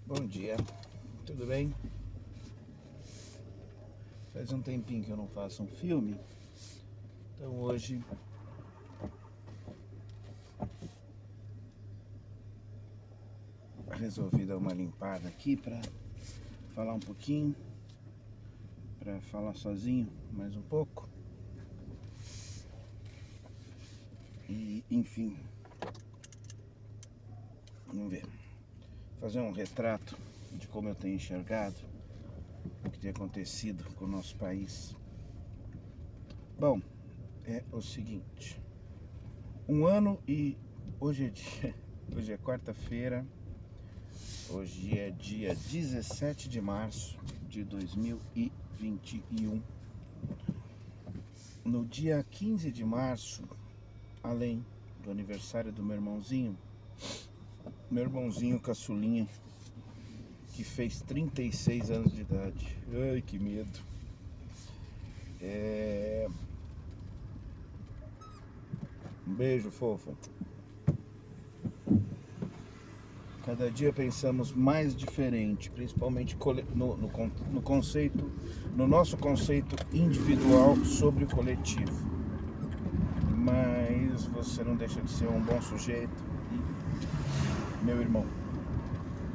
Bom dia, tudo bem? Faz um tempinho que eu não faço um filme, então hoje resolvi dar uma limpada aqui para falar um pouquinho, para falar sozinho mais um pouco e enfim, vamos ver, fazer um retrato de como eu tenho enxergado o que tem acontecido com o nosso país. Bom, é o seguinte, um ano e hoje é quarta-feira, hoje é dia 17 de março de 2021. No dia 15 de março, além do aniversário do meu irmãozinho caçulinha, que fez 36 anos de idade. Ai, que medo. Um beijo, fofo. Cada dia pensamos mais diferente, principalmente no conceito, no nosso conceito individual sobre o coletivo. Mas você não deixa de ser um bom sujeito e meu irmão,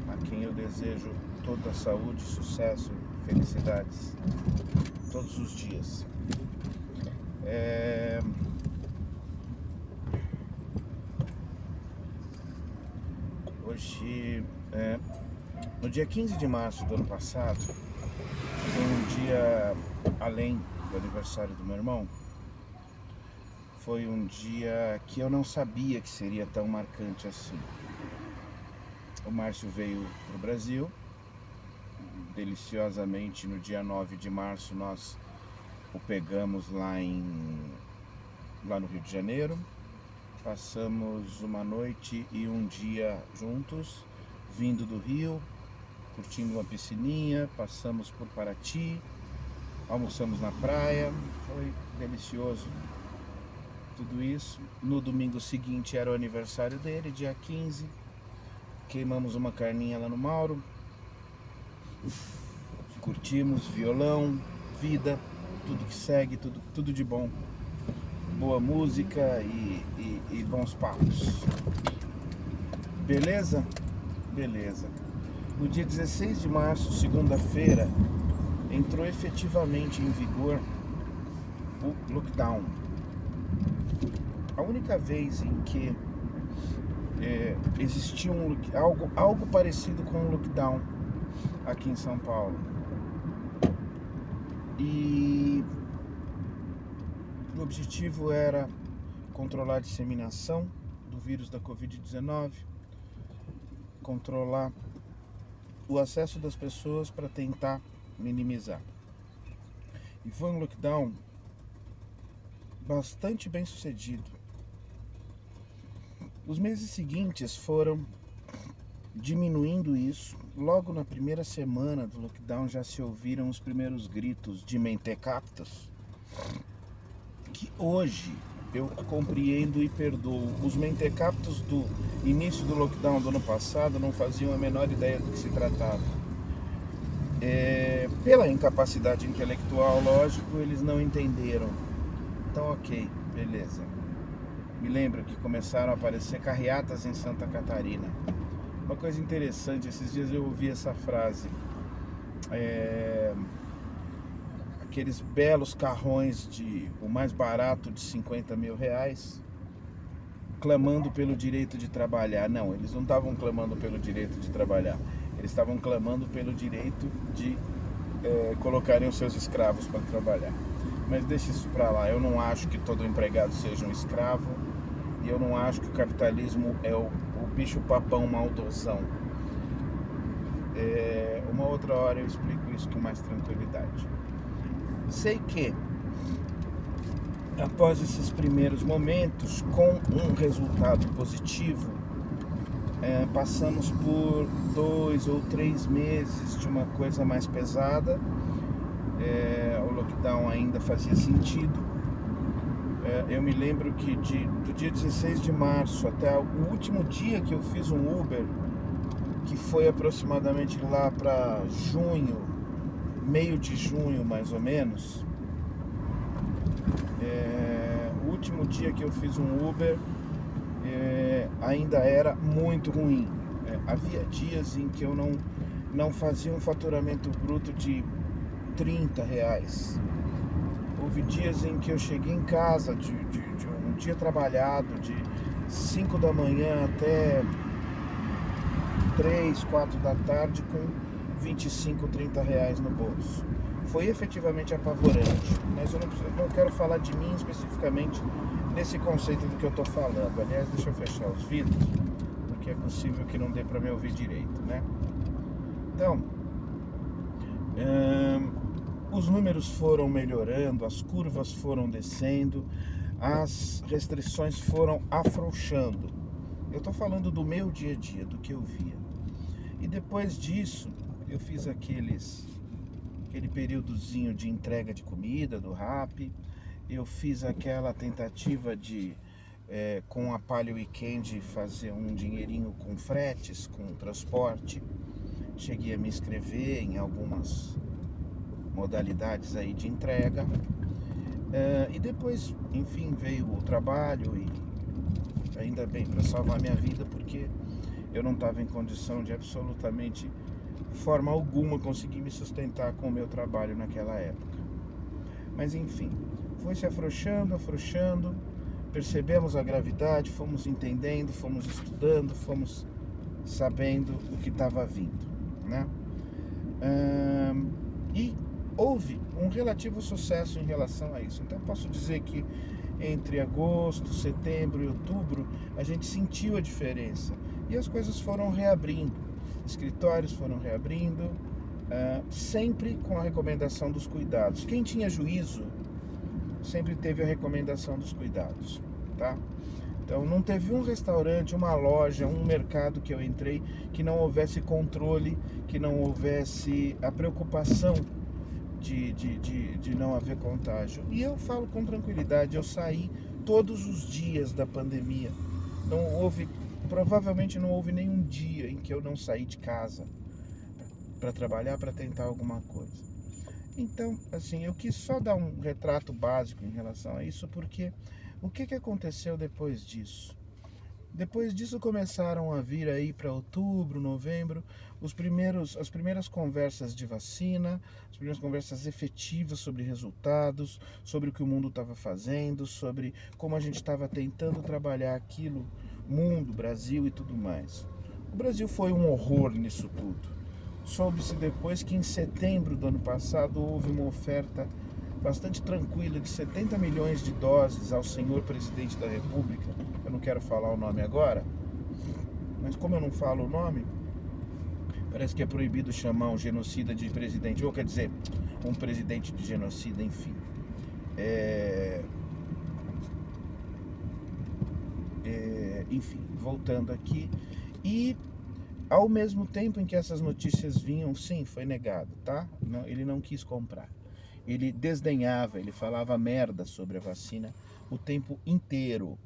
a quem eu desejo toda a saúde, sucesso, felicidades todos os dias. Hoje, no dia 15 de março do ano passado, foi um dia além do aniversário do meu irmão. Foi um dia que eu não sabia que seria tão marcante assim. O Márcio veio para o Brasil, deliciosamente no dia 9 de março nós o pegamos lá no Rio de Janeiro. Passamos uma noite e um dia juntos, vindo do Rio, curtindo uma piscininha, passamos por Paraty, almoçamos na praia, foi delicioso tudo isso. No domingo seguinte era o aniversário dele, dia 15, queimamos uma carninha lá no Mauro, curtimos violão, vida, tudo que segue, tudo de bom. Boa música e bons papos. Beleza? Beleza. No dia 16 de março, segunda-feira, entrou efetivamente em vigor o lockdown. A única vez em que existiu algo parecido com um lockdown aqui em São Paulo. E o objetivo era controlar a disseminação do vírus da Covid-19, controlar o acesso das pessoas para tentar minimizar. E foi um lockdown bastante bem sucedido. Os meses seguintes foram diminuindo isso. Logo na primeira semana do lockdown já se ouviram os primeiros gritos de mentecaptos, que hoje eu compreendo e perdoo. Os mentecaptos do início do lockdown do ano passado não faziam a menor ideia do que se tratava. Pela incapacidade intelectual, lógico, eles não entenderam. Então, ok, beleza. Me lembro que começaram a aparecer carreatas em Santa Catarina. Uma coisa interessante, esses dias eu ouvi essa frase. Aqueles belos carrões o mais barato de 50 mil reais, clamando pelo direito de trabalhar. Não, eles não estavam clamando pelo direito de trabalhar. Eles estavam clamando pelo direito de colocarem os seus escravos para trabalhar. Mas deixa isso para lá. Eu não acho que todo empregado seja um escravo. E eu não acho que o capitalismo é o bicho-papão maldosão. Uma outra hora eu explico isso com mais tranquilidade. Sei que, após esses primeiros momentos, com um resultado positivo, passamos por 2 ou 3 meses de uma coisa mais pesada. O lockdown ainda fazia sentido. Eu me lembro que do dia 16 de março até o último dia que eu fiz um Uber, que foi aproximadamente lá para junho, meio de junho mais ou menos. O último dia que eu fiz um Uber ainda era muito ruim. Havia dias em que eu não fazia um faturamento bruto de R$ 30. Houve dias em que eu cheguei em casa de um dia trabalhado, de 5 da manhã até 3, 4 da tarde, com 25, R$ 30 no bolso. Foi efetivamente apavorante, mas eu não quero falar de mim especificamente nesse conceito do que eu estou falando. Aliás, deixa eu fechar os vidros, porque é possível que não dê para me ouvir direito, né? Então, os números foram melhorando, as curvas foram descendo, as restrições foram afrouxando. Eu estou falando do meu dia a dia, do que eu via. E depois disso, eu fiz aquele períodozinho de entrega de comida do Rappi. Eu fiz aquela tentativa de, com a Palio Weekend, fazer um dinheirinho com fretes, com transporte. Cheguei a me inscrever em algumas modalidades aí de entrega. E depois, enfim, veio o trabalho e ainda bem para salvar minha vida, porque eu não estava em condição de absolutamente forma alguma conseguir me sustentar com o meu trabalho naquela época. Mas enfim, foi se afrouxando, percebemos a gravidade, fomos entendendo, fomos estudando, fomos sabendo o que estava vindo, né? E houve um relativo sucesso em relação a isso. Então posso dizer que entre agosto, setembro e outubro a gente sentiu a diferença e as coisas foram reabrindo, escritórios foram reabrindo, sempre com a recomendação dos cuidados. Quem tinha juízo sempre teve a recomendação dos cuidados, tá? Então não teve um restaurante, uma loja, um mercado que eu entrei que não houvesse controle, que não houvesse a preocupação de não haver contágio. E eu falo com tranquilidade, eu saí todos os dias da pandemia. Provavelmente não houve nenhum dia em que eu não saí de casa para trabalhar, para tentar alguma coisa. Então, assim, eu quis só dar um retrato básico em relação a isso, porque o que aconteceu depois disso? Depois disso começaram a vir aí para outubro, novembro, as primeiras conversas de vacina, as primeiras conversas efetivas sobre resultados, sobre o que o mundo estava fazendo, sobre como a gente estava tentando trabalhar aquilo, mundo, Brasil e tudo mais. O Brasil foi um horror nisso tudo. Soube-se depois que em setembro do ano passado houve uma oferta bastante tranquila de 70 milhões de doses ao senhor presidente da República. Eu não quero falar o nome agora, mas como eu não falo o nome, parece que é proibido chamar um genocida de presidente, ou quer dizer, um presidente de genocida, enfim. Enfim, voltando aqui. E ao mesmo tempo em que essas notícias vinham, sim, foi negado, tá? Não, ele não quis comprar. Ele desdenhava, ele falava merda sobre a vacina o tempo inteiro.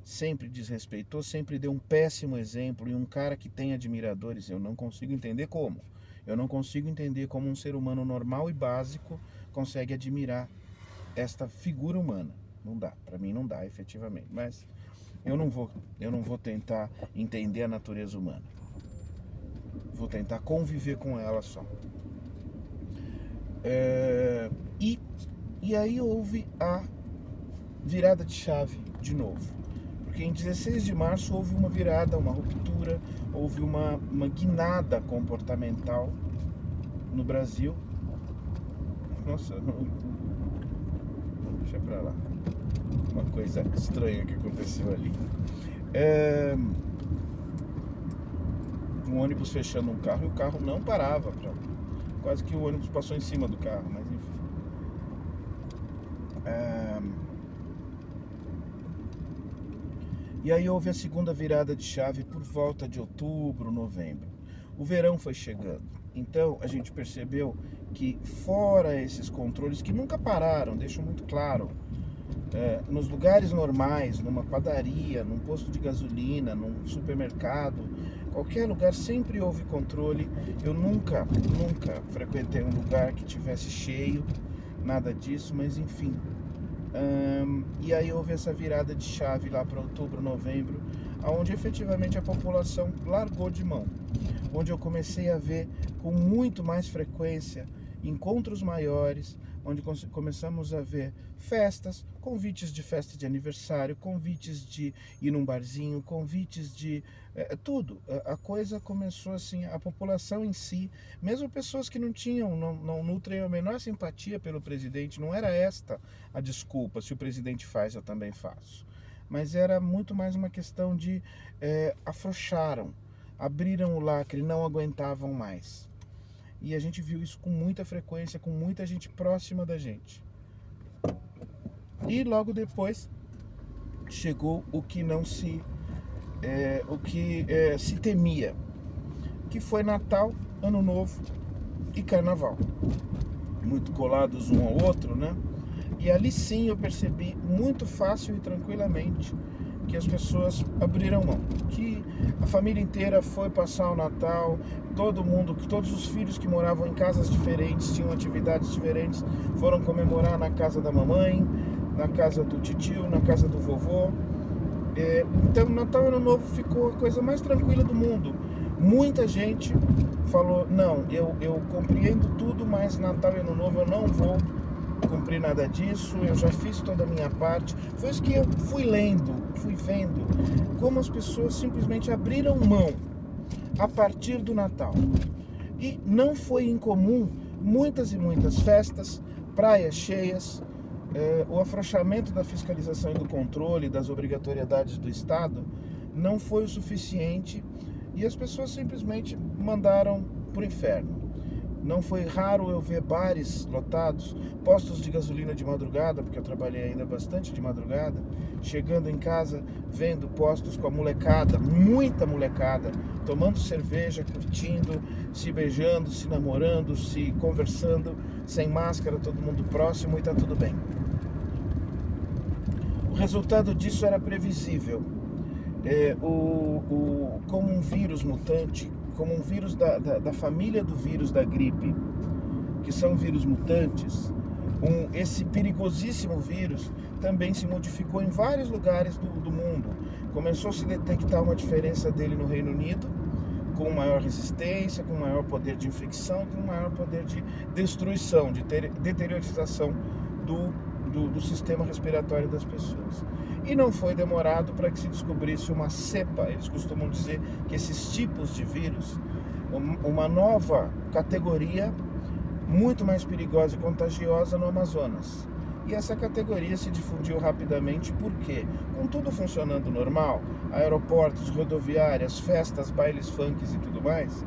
Sempre desrespeitou, sempre deu um péssimo exemplo. E um cara que tem admiradores, eu não consigo entender como. Eu não consigo entender como um ser humano normal e básico consegue admirar esta figura humana. Não dá, para mim não dá, efetivamente. Mas eu não vou tentar entender a natureza humana. Vou tentar conviver com ela só. E aí houve a virada de chave de novo. Porque em 16 de março houve uma virada, uma ruptura, houve uma guinada comportamental no Brasil. Nossa, deixa pra lá. Uma coisa estranha que aconteceu ali. Um ônibus fechando um carro e o carro não parava. Quase que o ônibus passou em cima do carro, mas enfim. E aí houve a segunda virada de chave por volta de outubro, novembro. O verão foi chegando. Então a gente percebeu que fora esses controles que nunca pararam, deixo muito claro, nos lugares normais, numa padaria, num posto de gasolina, num supermercado, qualquer lugar sempre houve controle. Eu nunca frequentei um lugar que tivesse cheio, nada disso, mas enfim. E aí houve essa virada de chave lá para outubro, novembro, onde efetivamente a população largou de mão, onde eu comecei a ver com muito mais frequência encontros maiores, onde começamos a ver festas, convites de festa de aniversário, convites de ir num barzinho, convites de tudo. A coisa começou assim, a população em si, mesmo pessoas que não nutrem a menor simpatia pelo presidente, não era esta a desculpa, se o presidente faz, eu também faço. Mas era muito mais uma questão de afrouxaram, abriram o lacre, não aguentavam mais. E a gente viu isso com muita frequência, com muita gente próxima da gente. E logo depois chegou o que se temia, que foi Natal, Ano Novo e Carnaval, muito colados um ao outro, né? E ali sim eu percebi muito fácil e tranquilamente que as pessoas abriram mão, que a família inteira foi passar o Natal, todos os filhos que moravam em casas diferentes, tinham atividades diferentes, foram comemorar na casa da mamãe, na casa do titio, na casa do vovô. Então Natal e Ano Novo ficou a coisa mais tranquila do mundo. Muita gente falou, não, eu compreendo tudo, mas Natal e Ano Novo eu não vou cumprir nada disso, eu já fiz toda a minha parte. Foi isso que eu fui lendo, fui vendo como as pessoas simplesmente abriram mão a partir do Natal. E não foi incomum muitas e muitas festas, praias cheias, o afrouxamento da fiscalização e do controle das obrigatoriedades do Estado não foi o suficiente e as pessoas simplesmente mandaram para o inferno. Não foi raro eu ver bares lotados, postos de gasolina de madrugada, porque eu trabalhei ainda bastante de madrugada, chegando em casa, vendo postos com a molecada, muita molecada, tomando cerveja, curtindo, se beijando, se namorando, se conversando, sem máscara, todo mundo próximo e tá tudo bem. O resultado disso era previsível. Como um vírus mutante, como um vírus da família do vírus da gripe, que são vírus mutantes, esse perigosíssimo vírus também se modificou em vários lugares do mundo. Começou a se detectar uma diferença dele no Reino Unido, com maior resistência, com maior poder de infecção, com maior poder de destruição, de deteriorização do sistema respiratório das pessoas. E não foi demorado para que se descobrisse uma cepa. Eles costumam dizer que esses tipos de vírus, uma nova categoria muito mais perigosa e contagiosa no Amazonas. E essa categoria se difundiu rapidamente porque, com tudo funcionando normal, aeroportos, rodoviárias, festas, bailes funks e tudo mais,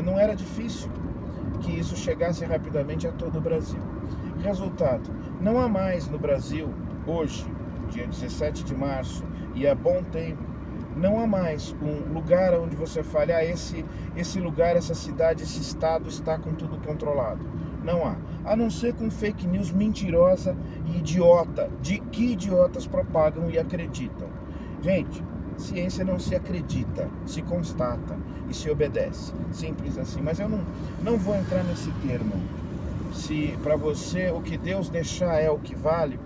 não era difícil que isso chegasse rapidamente a todo o Brasil. Resultado, não há mais no Brasil, hoje, dia 17 de março, e há bom tempo, não há mais um lugar onde você fale, esse lugar, essa cidade, esse estado está com tudo controlado. Não há. A não ser com fake news mentirosa e idiota, de que idiotas propagam e acreditam. Gente, ciência não se acredita, se constata e se obedece. Simples assim. Mas eu não vou entrar nesse termo. Se para você o que Deus deixar é o que vale,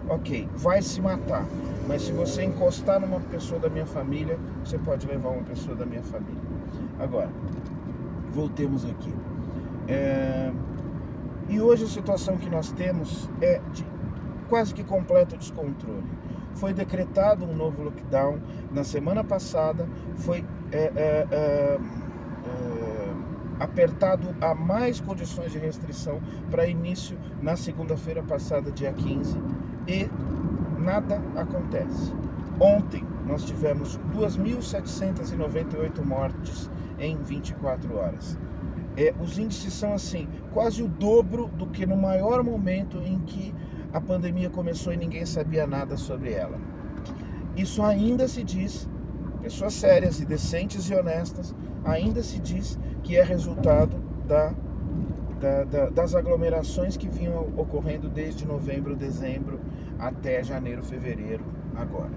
ok, vai se matar. Mas se você encostar numa pessoa da minha família, você pode levar uma pessoa da minha família. Agora, voltemos aqui. E hoje a situação que nós temos é de quase que completo descontrole. Foi decretado um novo lockdown na semana passada, foi apertado a mais condições de restrição para início na segunda-feira passada, dia 15, e nada acontece. Ontem nós tivemos 2.798 mortes em 24 horas. Os índices são assim, quase o dobro do que no maior momento em que a pandemia começou e ninguém sabia nada sobre ela. Isso ainda se diz, pessoas sérias e decentes e honestas, ainda se diz que é resultado das aglomerações que vinham ocorrendo desde novembro, dezembro até janeiro, fevereiro agora.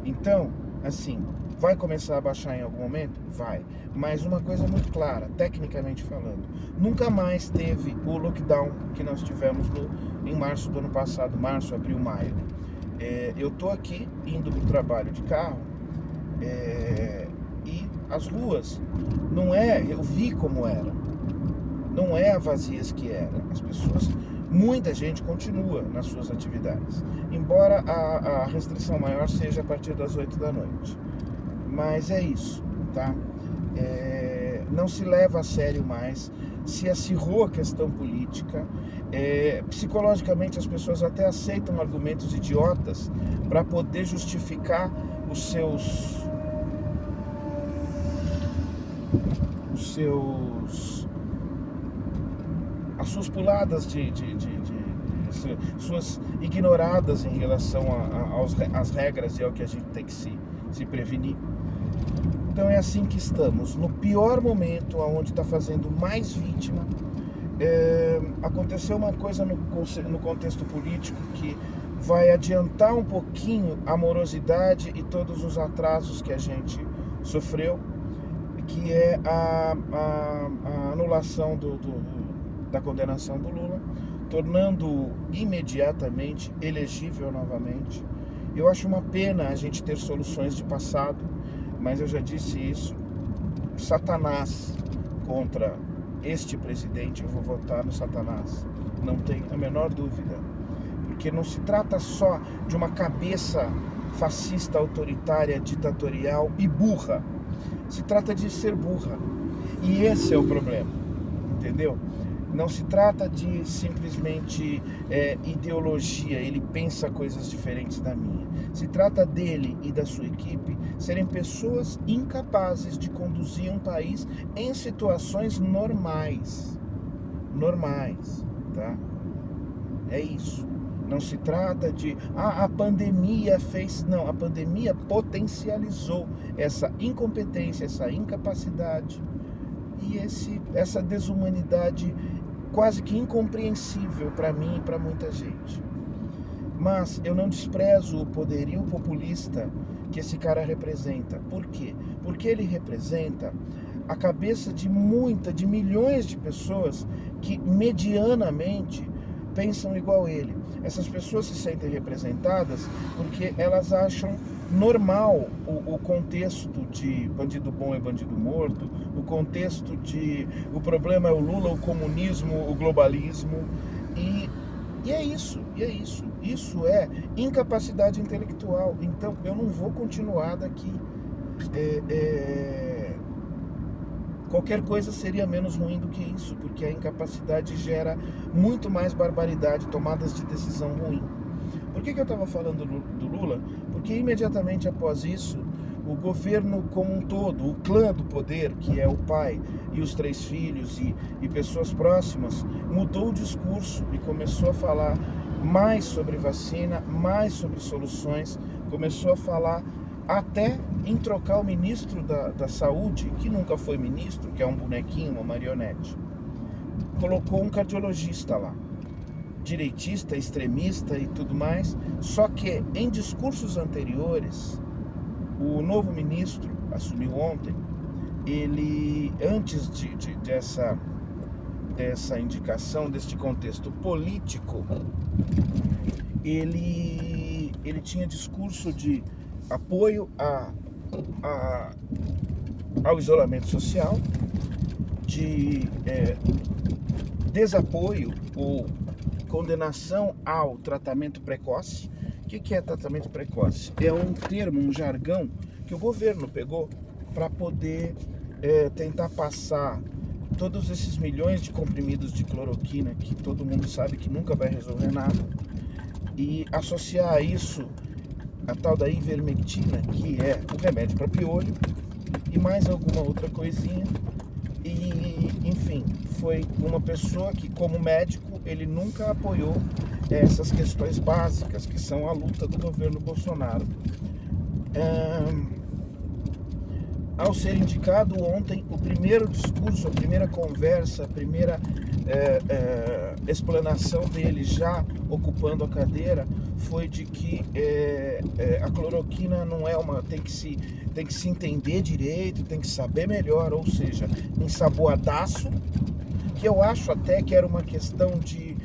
Então, assim, Vai começar a baixar em algum momento? Vai. Mas uma coisa muito clara, tecnicamente falando, nunca mais teve o lockdown que nós tivemos em março do ano passado, março, abril, maio. Eu tô aqui indo pro trabalho de carro, e as ruas, eu vi como era, não é a vazias que era. As pessoas, muita gente continua nas suas atividades, embora a restrição maior seja a partir das 8 da noite. Mas é isso, tá? Não se leva a sério mais, se acirrou a questão política, psicologicamente as pessoas até aceitam argumentos idiotas para poder justificar as suas puladas suas ignoradas em relação às regras e ao que a gente tem que se prevenir. Então é assim que estamos, no pior momento, onde está fazendo mais vítima. Aconteceu uma coisa no contexto político que vai adiantar um pouquinho a morosidade e todos os atrasos que a gente sofreu, que é a anulação da condenação do Lula, tornando-o imediatamente elegível novamente. Eu acho uma pena a gente ter soluções de passado, mas eu já disse isso, Satanás contra este presidente, eu vou votar no Satanás, não tenho a menor dúvida, porque não se trata só de uma cabeça fascista, autoritária, ditatorial e burra, se trata de ser burra, e esse é o problema, entendeu? Não se trata de simplesmente ideologia, ele pensa coisas diferentes da minha. Se trata dele e da sua equipe serem pessoas incapazes de conduzir um país em situações normais. Normais, tá? É isso. Não se trata de a pandemia fez... Não, a pandemia potencializou essa incompetência, essa incapacidade e essa desumanidade quase que incompreensível para mim e para muita gente. Mas eu não desprezo o poderio populista que esse cara representa. Por quê? Porque ele representa a cabeça de milhões de pessoas que medianamente pensam igual ele. Essas pessoas se sentem representadas porque elas acham normal o contexto de bandido bom é bandido morto, o contexto de o problema é o Lula, o comunismo, o globalismo, e é isso. Isso é incapacidade intelectual. Então eu não vou continuar daqui. Qualquer coisa seria menos ruim do que isso, porque a incapacidade gera muito mais barbaridade, tomadas de decisão ruim. Por que eu estava falando do Lula? Porque imediatamente após isso, o governo como um todo, o clã do poder, que é o pai e os 3 filhos e pessoas próximas, mudou o discurso e começou a falar mais sobre vacina, mais sobre soluções, começou a falar até em trocar o ministro da saúde, que nunca foi ministro, que é um bonequinho, uma marionete. Colocou um cardiologista lá, direitista, extremista e tudo mais, só que em discursos anteriores, o novo ministro assumiu ontem, ele, antes dessa indicação, deste contexto político, ele tinha discurso de apoio ao isolamento social, de desapoio ou condenação ao tratamento precoce. O que é tratamento precoce? É um termo, um jargão que o governo pegou para poder tentar passar todos esses milhões de comprimidos de cloroquina, que todo mundo sabe que nunca vai resolver nada, e associar a isso a tal da ivermectina, que é o remédio para piolho, e mais alguma outra coisinha. E, enfim, foi uma pessoa que, como médico, ele nunca apoiou essas questões básicas, que são a luta do governo Bolsonaro. Ao ser indicado ontem, o primeiro discurso, a primeira conversa, a primeira explanação dele já ocupando a cadeira foi de que a cloroquina não é uma... tem que se entender direito, tem que saber melhor, ou seja, ensaboadaço, que eu acho até que era uma questão de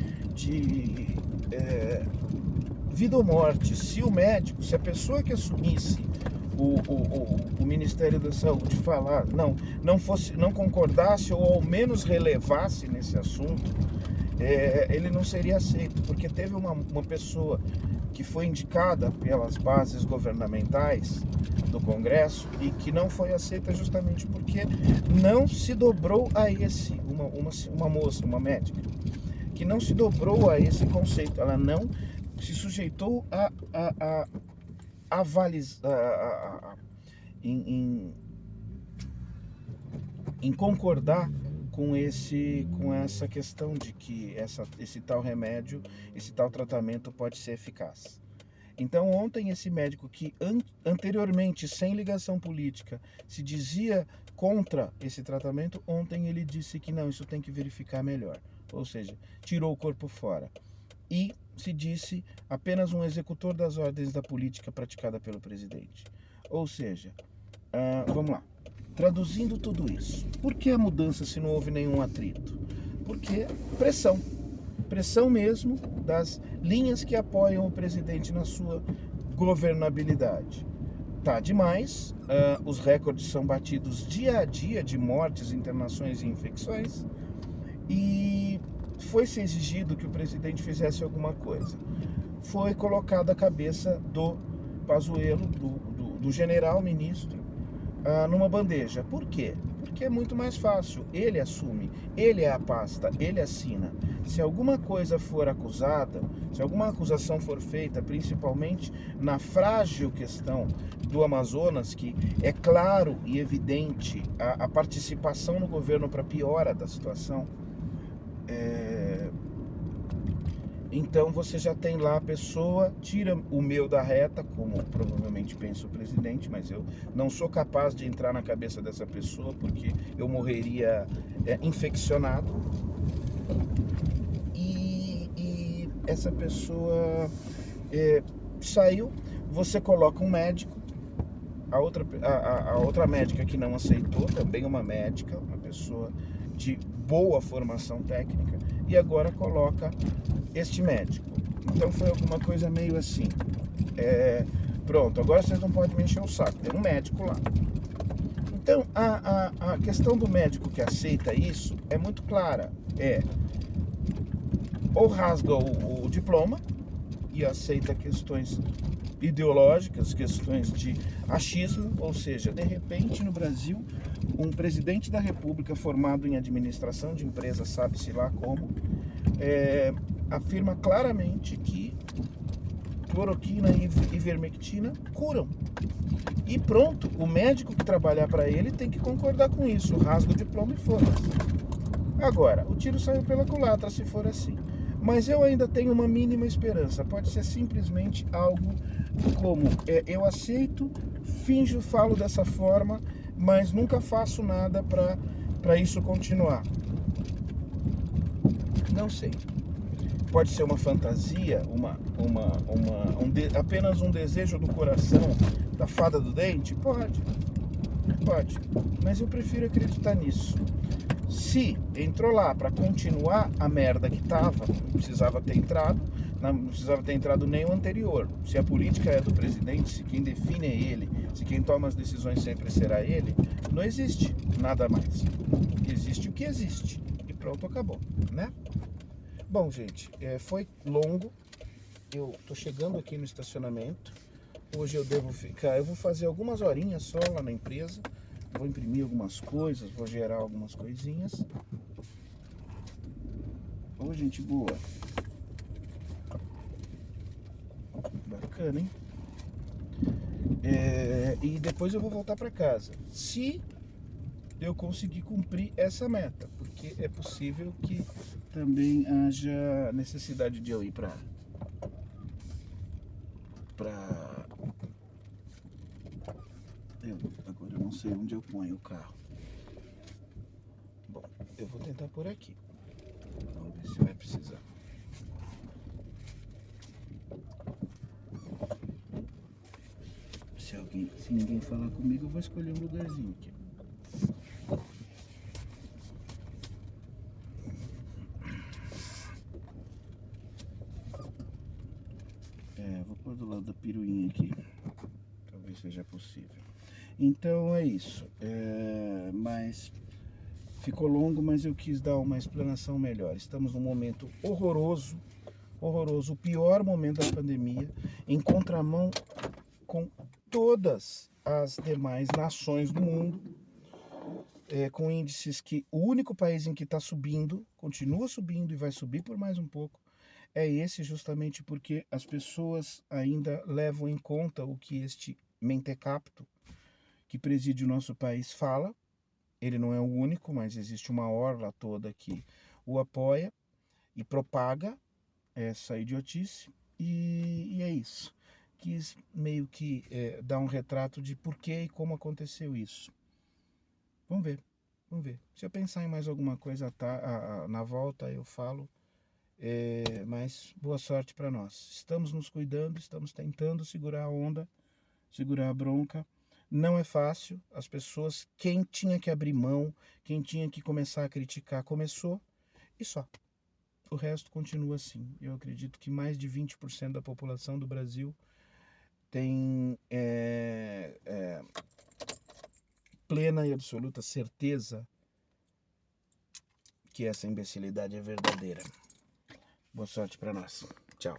vida ou morte. Se o médico, se a pessoa que assumisse o Ministério da Saúde falar, não concordasse ou ao menos relevasse nesse assunto, ele não seria aceito, porque teve uma pessoa que foi indicada pelas bases governamentais do Congresso e que não foi aceita justamente porque não se dobrou a uma moça, uma médica, que não se dobrou a esse conceito, ela não se sujeitou em concordar com essa questão de que esse tal remédio, esse tal tratamento pode ser eficaz. Então ontem esse médico que anteriormente, sem ligação política, se dizia contra esse tratamento, ontem ele disse que não, isso tem que verificar melhor. Ou seja, tirou o corpo fora. E se disse apenas um executor das ordens da política praticada pelo presidente. Ou seja, vamos lá. Traduzindo tudo isso, por que a mudança se não houve nenhum atrito? Porque pressão. Pressão mesmo das linhas que apoiam o presidente na sua governabilidade. Tá demais, os recordes são batidos dia a dia de mortes, internações e infecções, e foi-se exigido que o presidente fizesse alguma coisa. Foi colocada a cabeça do Pazuello, do general ministro, numa bandeja. Por quê? Porque é muito mais fácil. Ele assume, ele é a pasta, ele assina. Se alguma coisa for acusada, se alguma acusação for feita, principalmente na frágil questão do Amazonas, que é claro e evidente a participação no governo para piora da situação, então você já tem lá a pessoa, tira o meu da reta, como provavelmente pensa o presidente, mas eu não sou capaz de entrar na cabeça dessa pessoa porque eu morreria infeccionado. E essa pessoa saiu, você coloca um médico, a outra médica que não aceitou, também uma médica, uma pessoa de boa formação técnica, e agora coloca este médico. Então foi alguma coisa meio assim, pronto, agora vocês não podem me encher o saco, tem um médico lá. Então a questão do médico que aceita isso é muito clara, ou rasga o diploma e aceita questões ideológicas, questões de achismo, ou seja, de repente no Brasil, um presidente da República formado em administração de empresa, sabe-se lá como, afirma claramente que cloroquina e ivermectina curam. E pronto, o médico que trabalhar para ele tem que concordar com isso, rasga o diploma e foda-se. Agora, o tiro saiu pela culatra se for assim. Mas eu ainda tenho uma mínima esperança. Pode ser simplesmente algo como, eu aceito, finjo, falo dessa forma, mas nunca faço nada para isso continuar. Não sei. Pode ser uma fantasia, apenas um desejo do coração da fada do dente? Pode. Mas eu prefiro acreditar nisso. Se entrou lá para continuar a merda que tava, não precisava ter entrado nem o anterior. Se a política é do presidente, se quem define é ele, se quem toma as decisões sempre será ele, não existe nada mais. Existe o que existe. E pronto, acabou, né? Bom, gente, foi longo. Eu tô chegando aqui no estacionamento. Hoje eu vou fazer algumas horinhas só lá na empresa. Vou imprimir algumas coisas, vou gerar algumas coisinhas. Ô, gente boa. Bacana, hein? E depois eu vou voltar para casa. Se eu conseguir cumprir essa meta, porque é possível que também haja necessidade de eu ir para agora eu não sei onde eu ponho o carro. Bom, eu vou tentar por aqui. Você vai precisar. Se ninguém falar comigo, eu vou escolher um lugarzinho aqui. Vou pôr do lado da piruinha aqui. Talvez seja possível. Então é isso. Mas ficou longo, mas eu quis dar uma explanação melhor. Estamos num momento horroroso, o pior momento da pandemia, em contramão com todas as demais nações do mundo, com índices que o único país em que está subindo, continua subindo e vai subir por mais um pouco, é esse, justamente porque as pessoas ainda levam em conta o que este mentecapto que preside o nosso país fala. Ele não é o único, mas existe uma orla toda que o apoia e propaga essa idiotice, e é isso. Quis meio que dar um retrato de por que e como aconteceu isso. Vamos ver. Se eu pensar em mais alguma coisa na volta, eu falo. Mas boa sorte para nós. Estamos nos cuidando, estamos tentando segurar a onda, segurar a bronca. Não é fácil. As pessoas, quem tinha que abrir mão, quem tinha que começar a criticar, começou, e só. O resto continua assim. Eu acredito que mais de 20% da população do Brasil tem plena e absoluta certeza que essa imbecilidade é verdadeira. Boa sorte para nós. Tchau.